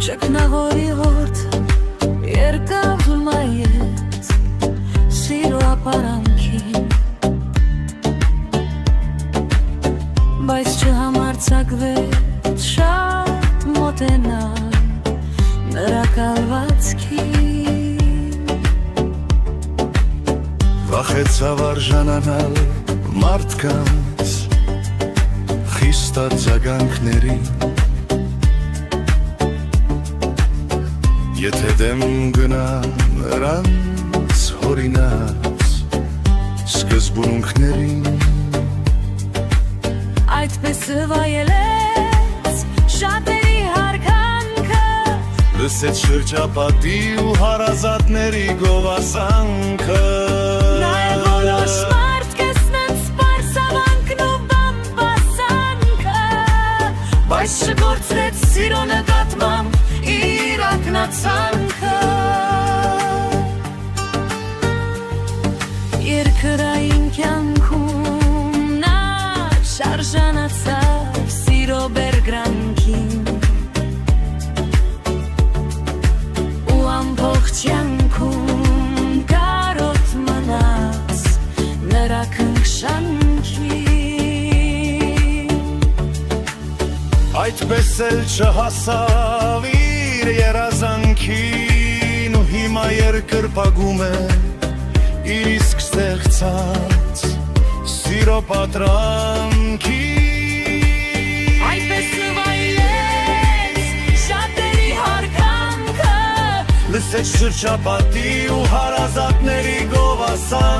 Ճգնաղորի հորդ երկավ մայեց սիրո ապարանքին, բայց չհամարձակվեց շատ մոտենալ նրա կալվածքին։ Վախեցավ արժանանալ մարդկանց խիստ արձագանքներին, եթե դեմ գնա նրանց հորինած սկզբունքներին։ Այդպես վայելեց շատերի հարկանքը, լսեց շրջապատի ու հարազատների գովասանքը։ նայ որոշ մարդկες նենց սպարսավանքն ու բամբասանքը, բայց չգործրեց սիրո նկատմամբ իր ակնածանքը։ Երկրային կյանքում նա շարժանացավ սիրո բերգրանքին, ու ամբողջ կյանքում կարոտ մնաց նրա քնքշանքին։ Այդպես էլ չհասավ իր երազանքին, ու հիմա երկրպագում է իր իսկ ստեղծած սիրո պատրանքին։ Այդպես վայելեց շատերի հարկանքը, լսեց շրջապատի ու հարազատների գովասանքը։